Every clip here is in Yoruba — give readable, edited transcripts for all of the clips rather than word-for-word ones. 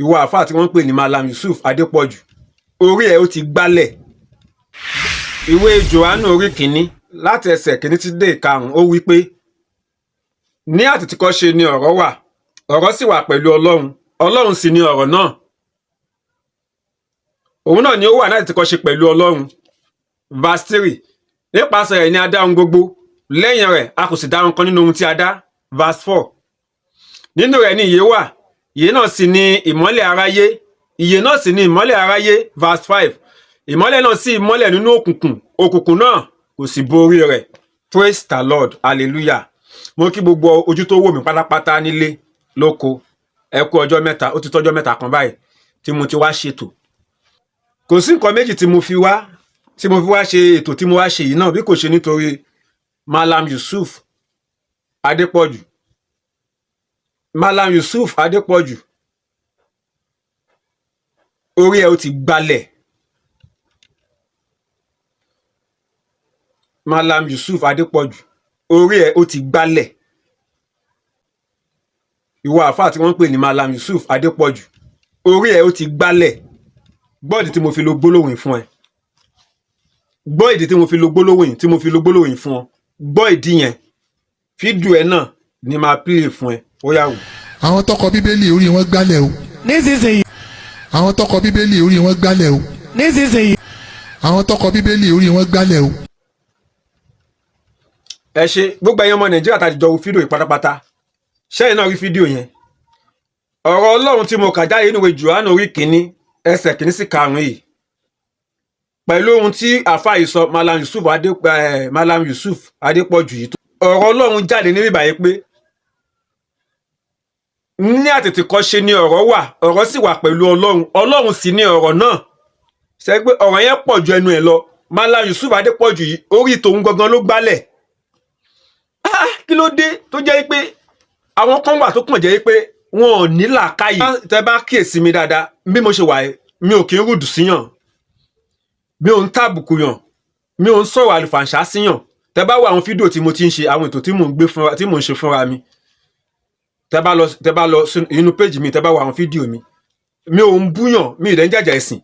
Iwo Alfa tí wọ́n ń pè ní Mallam Yusufu Adepoju orí ẹ̀ ó ti gbálẹ̀. Ìwé Jòhánù orí kìíní láti ẹsẹ̀ kìíní tí dé ìkarùn-ún ó wí pé ní àtètèkọ́ṣe ni ọ̀rọ̀ wà, ọ̀rọ̀ sì wà pẹ̀lú Ọlọ́run, Ọlọ́run sì ni ọ̀rọ̀ náà. Òun náà ni ó wà ní àtètèkọ́ṣe pẹ̀lú Ọlọ́run. Verse 3 nípasẹ̀ rẹ̀ ni a dá ohun gbogbo, lẹ́yìn rẹ̀ a kò sì dá ohun kan nínú ohun tí a dá. Verse 4 nínú rẹ̀ ni ìyè wà, ìyè náà sì ni ìmọ́lẹ̀ aráyé, ìyè náà sì ni ìmọ́lẹ̀ aráyé. Verse 5 ìmọ́lẹ̀ náà sì mọ́lẹ̀ nínú òkùnkùn, òkùnkùn náà kò sì borí rẹ̀. Praise the Lord, hallelujah. Mo kí gbogbo ojú tó wò mí pátápátá nílé lóko, ẹ kú ọjọ́ mẹ́ta, ó ti tọ́jọ́ mẹ́ta kan báyìí tí mo ti wá ṣètò. Kò sí nǹkan méjì tí mo fi wá ṣe ètò tí mo wá ṣe yìí náà bí kò ṣe nítorí Mallam Yusufu Adepoju. Mallam Yusufu Adepoju orí ẹ̀ ó ti gbálẹ̀. Mallam Yusufu Adepoju orí ẹ̀ ó ti gbálẹ̀. Iwo Alfa tí wọ́n ń pè ní Mallam Yusufu Adepoju orí ẹ̀ ó ti gbálẹ̀. Gbọ́ ìdí tí mo fi lo gbólóhùn fún ẹ. Gbọ́ ìdí tí mo fi lo gbólóhùn fún ọ. Gbọ́ ìdí yẹn. Fídíò ẹ náà ni máa play fún ẹ. Ó yá wò. Àwọn tó kọ Bíbélì orí wọn gbálẹ̀ o. Nísinsìnyí. Àwọn tó kọ Bíbélì orí wọn gbálẹ̀ o. Nísinsìnyí. Àwọn tó kọ Bíbélì orí wọn gbálẹ̀ o. Ẹ ṣé gbogbo ẹ̀yin ọmọ Nàìjíríà tá ti jọ wo fídíò yìí pátápátá. Ṣẹ́yìn náà rí fídíò yẹn. Ọ̀rọ̀ Ọlọ́run tí mo kà jáde nínú ìwé Jòhánù orí kìíní ẹsẹ̀ kìíní sí karùn-ún yìí. Pẹ̀lú ohun tí àfáà yìí sọ Mallam Yusufu Adepoju yìí. Ọ̀rọ̀ Ọlọ́run jáde níbí báyìí pé ní àtètèkọ́ṣe ni ọ̀rọ̀ wà, ọ̀rọ̀ sì wà pẹ̀lú Ọlọ́run, Ọlọ́run sì ni ọ̀rọ̀ náà. Ṣé pé ọ̀rọ̀ yẹn pọ̀ ju ẹnu ẹ̀ lọ. Mallam Yusufu Adepoju yìí orí tòun gangan ló gbálẹ̀. Kí ló dé tó jẹ́ pé àwọn kan wà tó kàn jẹ́ pé wọn ò ní làákàyè. Tẹ́ bá kíyèsí mi dáadáa bí mo ṣe wà mi ò kí ń rùdù síyàn, mi ò ń tàbùkù yàn, mi ò ń sọ̀rọ̀ àlùfàǹṣá síyàn. Tẹ́ bá wo àwọn fídíò tí mo ti ń ṣe, àwọn ètò tí mò ń ṣe fúnra mi, tẹ́ bá lọ inú péjì mi, tẹ́ bá wo àwọn fídíò mi, mi ò ń búyàn, mi ì dẹ̀ ń jàjà ẹ̀sìn.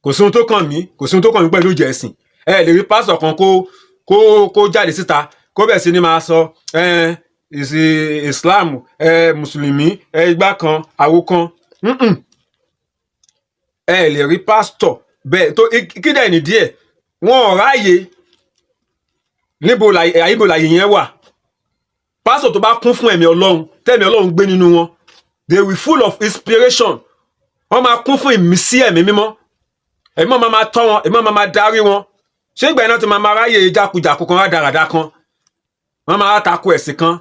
Kò sí ohun tó kàn mí pẹ̀lú ìjà ẹ̀sìn. Ẹ lè rí pásítọ̀ kan kó jáde síta kó bẹ̀ sí ni máa sọ Islam, Mùsùlùmí, igbá kan, àwo kan. Ẹ lè rí pásítọ̀ bẹ́ẹ̀ tó kí dẹ̀ ní díẹ̀ wọn ò ráàyè níbo láyé yẹn wà. Pásítọ̀ tó bá kún fún ẹ̀mí Ọlọ́run, tẹ̀mí Ọlọ́run gbé nínú wọn, they will full of inspiration. Wọ́n máa kún fún ìmísí ẹ̀mí mímọ́. Ẹ̀mí mímọ́ máa tọ́ wọn, ẹ̀mí mímọ́ máa darí wọn. Ṣé ìgbà iná ti máa ráyè jákujàku kan rádaràda kan? Wọ́n máa tako ẹ̀sìn kan.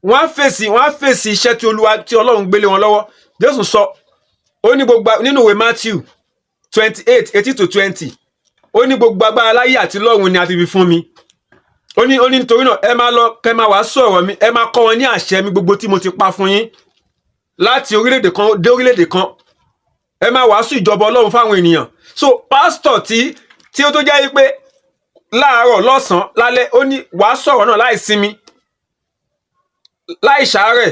Wọ́n á fèsì iṣẹ́ tí Ọlọ́run gbélé wọn lọ́wọ́. Jésù sọ, ó ní gbogbo nínú ìwé Matthew 28:18-20, ó ní gbogbo agbára láyé àti lọ́run ni a ti fi fún mi. Ó ní nítorí náà ẹ máa lọ kẹ́ máa wàásù ọ̀rọ̀ mi, ẹ máa kọ́ wọn ní àṣẹ mi gbogbo tí mo ti pa fún yín. Láti orílẹ̀-èdè kan dé orílẹ̀-èdè kan, ẹ máa wàásù ìjọba Ọlọ́run fáwọn ènìyàn. So pásítọ̀ tí ó tó jẹ́ wípé láàárọ̀ lọ́sàn-án lálẹ́ ó ní wàásù ọ̀rọ̀ náà láì sinmi, láì ṣàárẹ̀.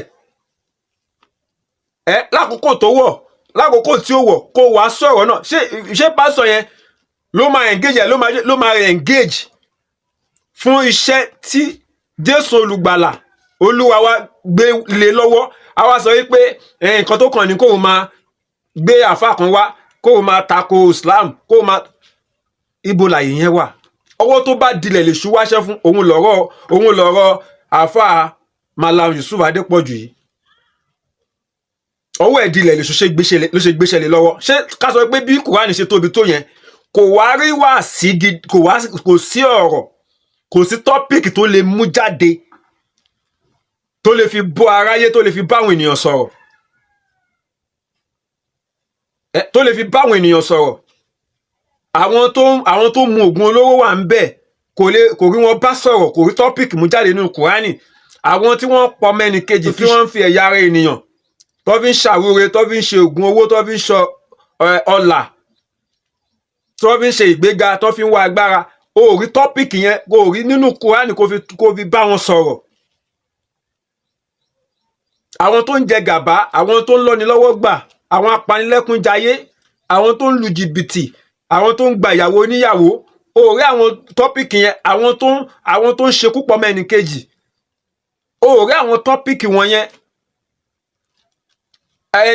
Lákòókò tó wọ̀, lákòókò tí ó wọ̀ kó wàásù ọ̀rọ̀ náà. Ṣé pásítọ̀ yẹn ló máa engage fún iṣẹ́ tí Jésù olùgbàlà Olúwa wa gbé lé lọ́wọ́? A wá sọ wípé nǹkan tó kàn ní kó máa gbé àfáà kan wá, kó máa tako Islam, kó máa ibo láyé yẹn wà. Ọwọ́ tó bá dilẹ̀ lè ṣú wáṣẹ́ fún òun lọ̀rọ̀ àfáà Mallam Yusufu Adepoju yìí. Ọwọ́ ẹ̀ dilẹ̀ lè ṣe gbéṣẹ́ lé lọ́wọ́. Ṣé ká sọ pé bí Kùránì ṣe tóbi tó yẹn kò wá rí wá sí kò sí ọ̀rọ̀, kò sí tọ́pìkì tó lè mú jáde tó lè fi bọ́ aráyé, tó lè fi báwọn ènìyàn sọ̀rọ̀, tó lè fi báwọn ènìyàn sọ̀rọ̀. Àwọn tó mu oògùn olóró wà ń bẹ̀, kò rí wọn bá sọ̀rọ̀, kò rí tọ́pìkì mú jáde nínú Kùránì. Àwọn tí wọ́n pọ̀ mẹ́ni kejì tí wọ́n ń fi ẹ̀yà ara ènìyàn tó fi ń ṣàwúre, tó fi ń ṣe oògùn owó, tó fi ń ṣe ọlà, tó fi ń ṣe ìgbéga, tó fi ń wá agbára. O rí tọ́pìkì yẹn, kò rí nínú Kùránì kó fi bá wọn sọ̀rọ̀. àwọn tó ń jẹ gàba, àwọn tó ń lọ́ni lọ́wọ́ gbà, àwọn apanilẹ́kúnjayé, àwọn tó ń lu jìbìtì, àwọn tó ń gba ìyàwó oníyàwó. O rí àwọn tọ́pìkì yẹn, àwọn tó ń ṣekú pọ̀ mẹ́ni kejì. O rí àwọn tọ́pìkì wọn yẹn.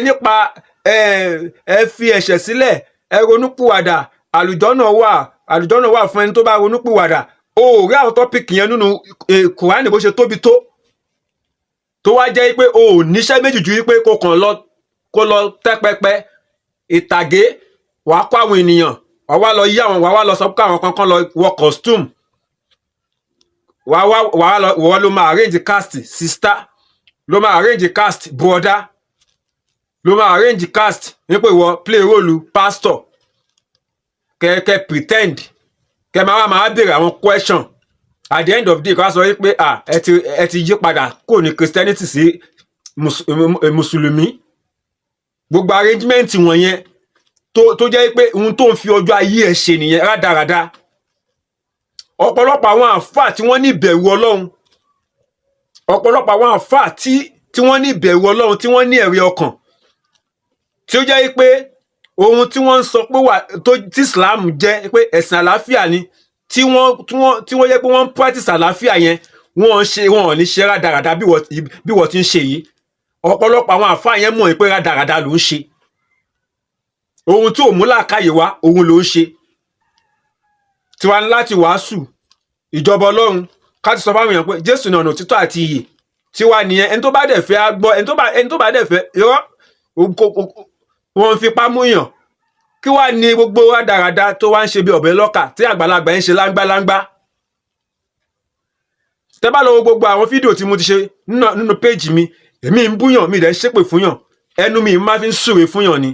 Nípa ẹ fi ẹ̀ṣẹ̀ sílẹ̀, ẹ ronúpìwàdà, àlùjọ́nà wà fún ẹni tó bá ronúpìwàdà. O rí àwọn tọ́pìkì yẹn nínú Kùránì bó ṣe tóbi tó wá jẹ́ pé o ò níṣẹ́ méjì ju wípé kó lọ tẹ́ pẹpẹ ìtàgé, wàá kó àwọn ènìyàn, wàá wá lọ sọ pé àwọn kankan lọ wọ costume, wàá ló máa arrange cast sister, ló máa arrange cast brother, ló máa arrange cast nípò ìwọ play role pastor, kẹ pretend, kẹ máa béèrè àwọn question. At the end of the day, kọ́ sọ wípé ẹ ti yí padà kò ní Christianity sí mùsùlùmí. Gbogbo arrangement wọ̀nyẹn tó jẹ́ pé ohun tó ń fi ọjọ́ ayé ẹ̀ ṣe nìyẹn rádaràda. Ọ̀pọ̀lọpọ̀ àwọn àfáà tí wọ́n ní ìbẹ̀rù Ọlọ́run, ọ̀pọ̀lọpọ̀ àwọn àfáà tí wọ́n ní ìbẹ̀rù Ọlọ́run, tí wọ́n ní ẹ̀rí ọkàn, tí ó jẹ́ pé ohun tí wọ́n ń sọ pé tí Islam jẹ́ pé ẹ̀sìn àlàáfíà ni, tí wọ́n yẹ pé wọ́n ń practice àlàáfíà yẹn, wọn ò ní ṣe rádaràda bí wọ́n ti ń ṣe yìí. Ọ̀pọ̀lọpọ̀ àwọn àfáà yẹn mọ̀ pé rádaràda ló ń ṣe. Ohun tí ò mú làákàyè wá, ohun ló ń ṣe. Tiwa ní láti wàásù ìjọba Ọlọ́run, ká ti sọ fáwọn èèyàn pé Jésù ní ọ̀nà òtítọ́ àti ìyè. Tiwa nìyẹn. Ẹni tó bá dẹ̀ fẹ́ á gbọ́, ẹni tó bá dẹ̀ fẹ́ irọ́, wọn fipá mú yàn. Kí wá ní gbogbo rádaràda tó wá ń ṣe bí ọ̀bẹ lọ́kà tí àgbàlagbà ń ṣe láńgbáláńgbá. Tẹ́ bá lọ wo gbogbo àwọn fídíò tí mo ti ṣe nínú péjì mi, èmi ń búyàn, mi dẹ̀ ń ṣépè fúnyàn, ẹnu mi máa fi ń súre fúnyàn ni.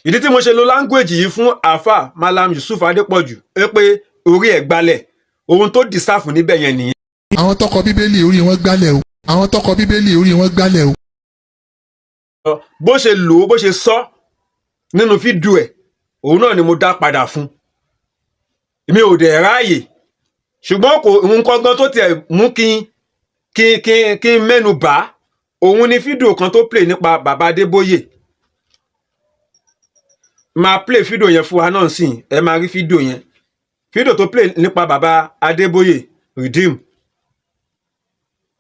Ìdí tí mo ṣe lo language yìí fún àfà Mallam Yusufu Adepoju pé orí ẹ̀ gbalẹ̀, ohun tó dìsáàfù níbẹ̀ yẹn nìyẹn. àwọn tó kọ bíbélì orí wọn gbálẹ̀ o. àwọn tó kọ bíbélì orí wọn gbálẹ̀ o. Bó ṣe lò ó, bó ṣe sọ nínú fídíò ẹ̀, òun náà ni mo dá padà fún. Mi ò dẹ̀ ráàyè, ṣùgbọ́n kò nǹkan gan tó tiẹ̀ mú kí n mẹ́nu bà, òun ni fídíò kan tó play nípa bàbá Adébóyè. Máa play fídíò yẹn fún wa náà sìn, ẹ máa rí fídíò yẹn. Fídíò tó play nípa bàbá Adébóyè redeem.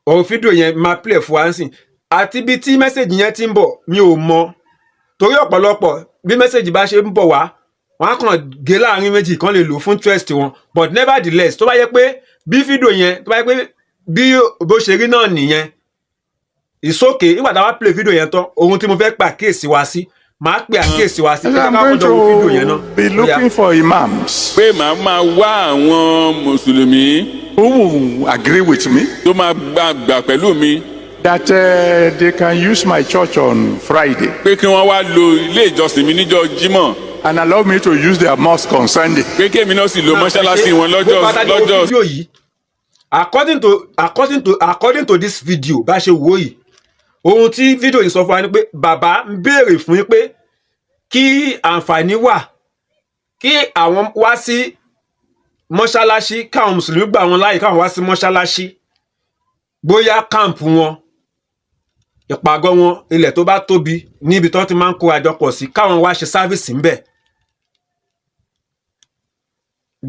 Ọ̀rọ̀ fídíò yẹn máa play fún wa sìn. Àti bí tí mẹ́sẹ̀jì yẹn ti ń bọ̀ mi ò mọ̀. Torí ọ̀pọ̀lọpọ̀ bí mẹ́sẹ̀jì bá ṣe ń bọ̀ wá, wọ́n á kàn gé láàrin méjì kan lè lò fún trust wọn. But nevertheless, tó bá yẹ pé bí fídíò yẹn, tó bá yẹ pé bí bó ṣe rí náà nìyẹn, it's okay. Nígbà tá a bá play fídíò yẹn tán, ohun tí mo fẹ́ pa àkíyèsí wa sí, máa pe àkíyèsí wa sí. I'm going to be looking for imams pé màá máa wá àwọn mùsùlùmí who will agree with me tó máa gbà pẹ̀lú mi that they can use my church on Friday pé kí wọ́n wá lo ilé ìjọsìn mi níjọ́ Jímọ̀ and allow me to use their mosque on Sunday. pé kémi náà sì lo mọ́ṣáláṣí wọn lọ́jọ́. Fídíò yìí, according to this video bá ṣe wò yìí, ohun tí fídíò yìí sọ fún wa ni pé bàbá ń béèrè fún yín pé kí àǹfààní wà kí àwọn wá sí mọ́ṣáláṣí, káwọn mùsùlùmí gbà wọn láàyè káwọn wá sí mọ́ṣáláṣí, bóyá káàmpù wọn, ìpàgọ́ wọn, ilẹ̀ tó bá tóbi níbi tó ti máa ń kó àjọpọ̀ sí, káwọn wá ṣe sáfìsì ńbẹ̀.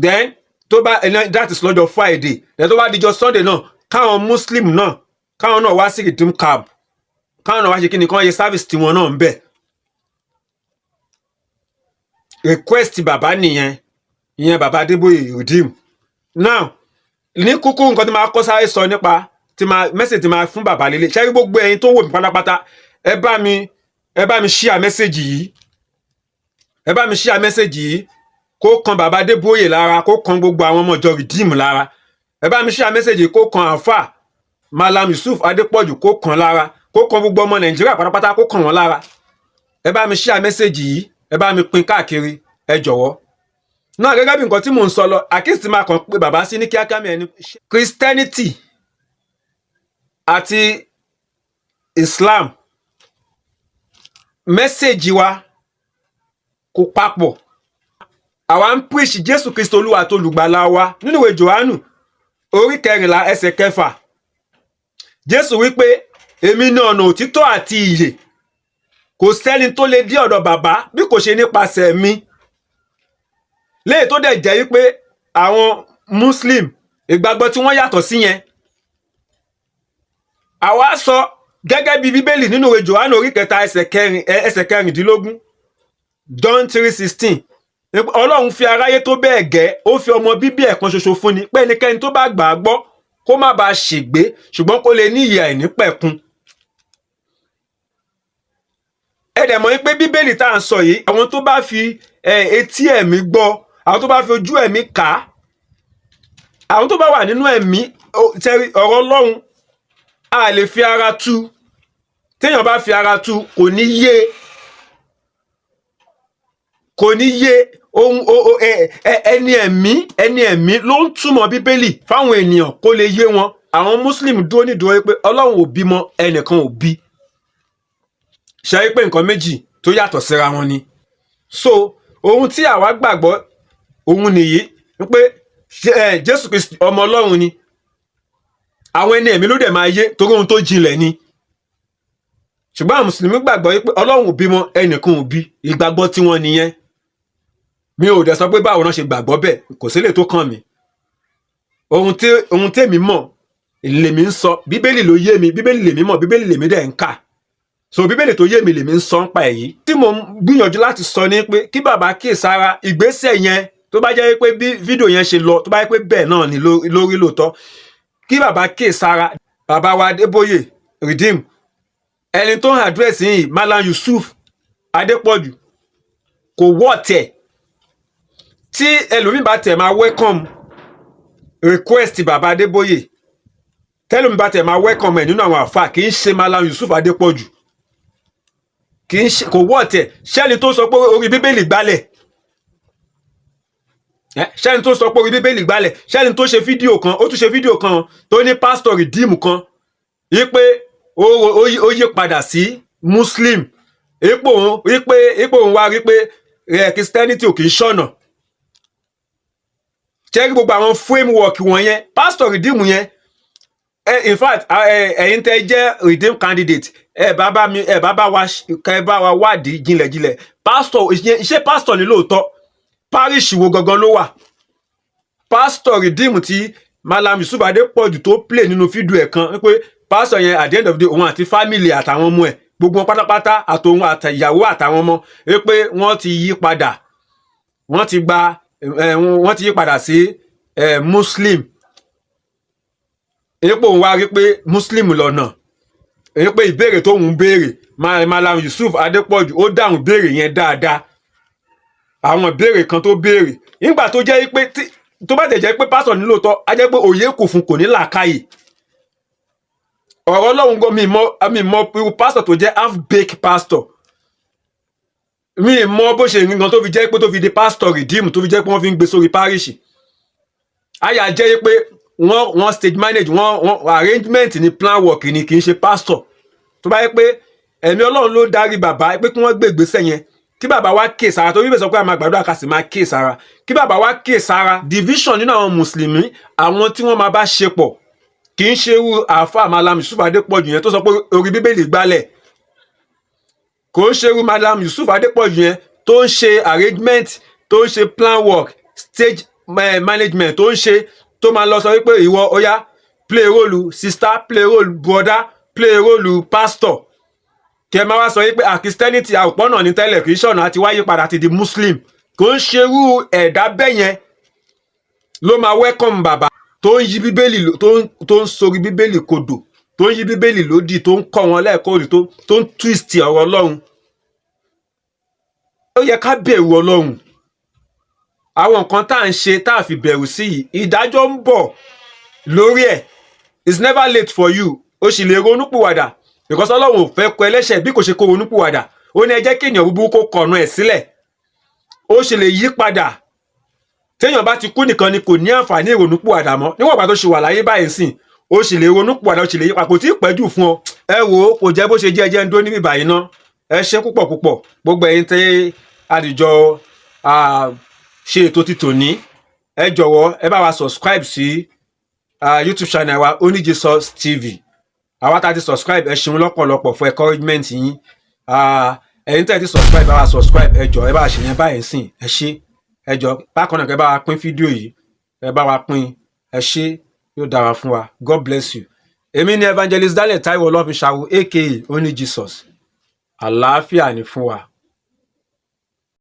Then tó bá that is lọ́jọ́ Friday, then tó bá dijọ́ Sunday náà, káwọn Muslim náà káwọn náà wá sí redeem camp, káwọn náà wá ṣe kí ni kán yẹ sáfìsì tiwọn náà ńbẹ̀. Request bàbá nìyẹn, ìyẹn bàbá Adébóyè redeem. Now ní kúkú nǹkan tí máa kọ́ sáré sọ nípa message tí máa fún bàbá lélẹ̀. Ṣé gbogbo ẹ̀yin tó wò mí pátápátá, ẹ bá mi share message yìí, ẹ bá mi share message yìí kó kan bàbá Adébóyè lára, kó kan gbogbo àwọn ọmọ ìjọ redeem lára. Ẹ bá mi share message yìí kó kan àfà Mallam Yusufu Adepoju, kó kan lára, kó kan gbogbo ọmọ Nàìjíríà pátápátá, kó kan wọn lára. Ẹ bá mi share message yìí, ẹ bá mi pín káàkiri, ẹ jọ̀wọ́. Náà gẹ́gẹ́ bí nǹkan tí mò ń sọ lọ, àkíyèsí máa kàn pé bàbá sí ní kíákíá mi ẹni Christianity àti Islam mẹ́sẹ̀jì wa kò papọ̀. Àwa ń preach Jésù Kristi Olúwa àti olùgbàlà wa nínú ìwé Jòhánù orí 14 ẹsẹ̀ 6. Jésù wípé èmi ní ọ̀nà òtítọ́ àti ìyè kò sẹ́ni tó lè dé ọ̀dọ̀ bàbá bí kò ṣe nípasẹ̀ mi. Léyìí tó dẹ̀ jẹ́ wípé àwọn Muslim ìgbàgbọ́ tí wọ́n yàtọ̀ sí yẹn. Àwa sọ gẹ́gẹ́ bí Bíbélì nínú ìwé Jòhánù orí 3 ẹsẹ̀ 14 John 3:16 Ọlọ́run fi aráyé tó bẹ́ẹ̀ gẹ́ ó fi ọmọ bíbí ẹ̀kan ṣoṣo fún ni pé ẹnikẹ́ni tó bá gbà á gbọ́ kó má bàa ṣègbé ṣùgbọ́n kó lè ní ìyè àìnípẹ̀kun. Ẹ dẹ̀ mọ̀ pé Bíbélì tá à ń sọ yìí àwọn tó bá fi etí ẹ̀mí gbọ́, àwọn tó bá fi ojú ẹ̀mí kà á, àwọn tó bá wà nínú ẹ̀mí ọ̀rọ̀ Ọlọ́run a lè fi ara tú. Téèyàn bá fi ara tú kò ní yé ohun ẹni ẹ̀mí ló ń túmọ̀ Bíbélì fáwọn ènìyàn kó lè yé wọn. Àwọn Muslim dúró nídúró pé Ọlọ́run ò bímọ ẹnìkan ò bí. Ṣe rí pé nǹkan méjì tó yàtọ̀ síra wọn ni. So ohun tí àwa gbàgbọ́ ohun nìyí pé Jésù Kristi ọmọ Ọlọ́run ni. Àwọn ẹni ẹ̀mí ló dẹ̀ máa yé torí ohun tó jinlẹ̀ ni. Ṣùgbọ́n àwọn Mùsùlùmí gbàgbọ́ pé Ọlọ́run ò bímọ ẹnìkan ò bí. Ìgbàgbọ́ tí wọ́n nìyẹn. Mi ò dẹ̀ sọ pé báwo náà ṣe gbàgbọ́ bẹ́ẹ̀ kò sí lè tó kàn mí. Ohun tèmi mọ̀ lèmi ń sọ. Bíbélì ló yé mi, Bíbélì lèmi mọ̀, Bíbélì lèmi dẹ̀ ń kà. So Bíbélì tó yé mi lèmi ń sọ ń pa èyí. Tí mo gbìyànjú láti sọ ni pé kí bàbá kíyèsára ìgbésẹ̀ yẹn tó bá jẹ́ pé bí fídíò yẹn ṣe lọ tó bá jẹ́ pé bẹ́ẹ̀ náà ni lórí lóòótọ́. Kí bàbá kíyèsára bàbá wa Adébóyè Redeem ẹni tó ń àdírẹ́sì yìí Mallam Yusufu Adepoju kò wọ́ tẹ̀. Tí ẹlòmíì bá tẹ̀ máa welcome request bàbá Adébóyè tẹ́lòmíì bá tẹ̀ máa welcome ẹ̀ nínú àwọn àfà kì í ṣe Mallam Yusufu Adepoju. Kì í ṣe kò wọ́ tẹ̀. Ṣẹ́ni tó sọ pé orí Bíbélì gbálẹ̀. Ṣẹ́ni tó sọ pé orí Bíbélì gbálẹ̀. Ṣẹ́ni tó ṣe fídíò kan ó tún ṣe fídíò kan tó ní Pastor Redeem kan yí pé ó yí padà sí Muslim. Ipò òun wá rí pé Christianity ò kì í ṣọ̀nà. Ṣé gbogbo àwọn framework wọ̀nyẹn Pastor Redeem yẹn in fact ẹ̀yin tẹ́ jẹ́ Redeem candidate ẹ bá wa wádìí jinlẹ̀jinlẹ̀ pastor iṣẹ́ pastor ní lóòótọ́ parish wo gangan ló wà. Pastor Redeem tí Mallam Yusufu Adepoju tó play nínú fídíò ẹ̀ kan pé pastor yẹn at the end of the day òun àti family àtàwọn ọmọ ẹ̀ gbogbo wọn pátápátá àtòun àtìyàwó àtàwọn ọmọ pé wọ́n ti yí padà wọ́n ti yí padà sí Muslim. Èyí pé òun wá rí pé Muslim lọ́nà. Èyí pé ìbéèrè tó ń béèrè Mallam Yusufu Adepoju ó dáhùn béèrè yẹn dáadáa. Àwọn ìbéèrè kan tó béèrè nígbà tó jẹ́ pé tó bá tẹ̀ jẹ́ pé pásọ̀ nílò tọ́ á jẹ́ pé òye kò fún kò ní làákàyè. Ọ̀rọ̀ Ọlọ́run gan mi mọ irú pásọ̀ tó jẹ́ half-baked pastor. Mi mọ bó ṣe nǹkan tó fi jẹ́ pé tó fi di Pastor Redeem tó fi jẹ́ pé wọ́n fi ń gbé sórí parish. Àyà jẹ́ pé wọ́n stage manage wọ́n arrangement ní plan work ni kì í ṣe pastor. Tó bá yẹ pé ẹ̀mí Ọlọ́run ló darí bàbá pé kí wọ́n gbé ìgbésẹ̀ yẹn kí bàbá wa kíyèsára tó bíbẹ̀ sọ pé a máa gbàdúrà ká sì máa kíyèsára kí bàbá wa kíyèsára division nínú àwọn mùsùlùmí àwọn tí wọ́n máa bá ṣe pọ̀ kì í ṣe irú àáfà Mallam Yusufu Adepoju yẹn tó sọ pé orí Bíbélì gbálẹ̀ kò ń ṣe irú Mallam Yusufu Adepoju yẹn tó ń ṣe arrangement tó ń ṣe plan work stage management tó ń ṣe tó máa lọ sọ wípé ìwọ oya play role sister play role brother play role pastor kẹ máa wá sọ wípé Christianity àpọ́nà ní tẹ́lẹ̀ kì í ṣọ̀nà àti wáyé padà ti di Muslim kò ń ṣerú ẹ̀dá bẹ́yẹn ló máa welcome bàbá tó ń yí Bíbélì tó ń sori Bíbélì kodò tó ń yí Bíbélì lódì tó ń kọ́ wọn lẹ́ẹ̀kọ́ tó ń twist ọ̀rọ̀ Ọlọ́run. Ó yẹ ká bẹ̀rù Ọlọ́run. Àwọn nǹkan tá à ń ṣe tá à fi bẹ̀rù sí yìí ìdájọ́ ń bọ̀ lórí ẹ̀. It's never late for you. O sì lè ronúpìwàdà because Ọlọ́run ò fẹ́ kọ ẹlẹ́ṣẹ̀ bí kò ṣe kó ronúpìwàdà. Ó ní ẹ jẹ́ kí ènìyàn búburú kó kọ̀nà ẹ̀ sílẹ̀. Ó sì lè yí padà. Téèyàn bá ti kú nìkan ni kò ní àǹfààní ìrònúpìwàdà mọ́. Níwọ̀n ìgbà tó ṣe wà láyé báyìí sìn ó sì lè ronúpìwàdà ó sì lè yí padà kò tí ì pẹ́jù fún ọ. Ẹ wò ó kò jẹ́ bó ṣe jẹ́ ẹjẹ́ ń dó níbí báyìí ná. Ẹ ṣé púpọ̀ púpọ̀ gbogbo ẹ̀yin tẹ́ àdìjọ ṣe ètò ti tòní. Ẹ jọ̀wọ́ ẹ bá wa subscribe sí YouTube channel wa Oni Jesus TV. àwa tá a ti subscribe ẹ ṣeun lọ́pọ̀lọpọ̀ fún encouragement yín. Ẹ̀yin tẹ́ ẹ ti subscribe bá wa subscribe ẹ jọ̀ọ́ ẹ bá wa ṣe yẹn báyìí sìn ẹ ṣé ẹ jọ̀ọ́ bákan náà kẹ́ bá wa pín fídíò yìí ẹ bá wa pín ẹ ṣé yóò dára fún wa. God bless you. Èmi ni evangelist Daniel Taiwo Ọlọ́finṣàwò aka Only Jesus. Àlàáfíà ni fún wa.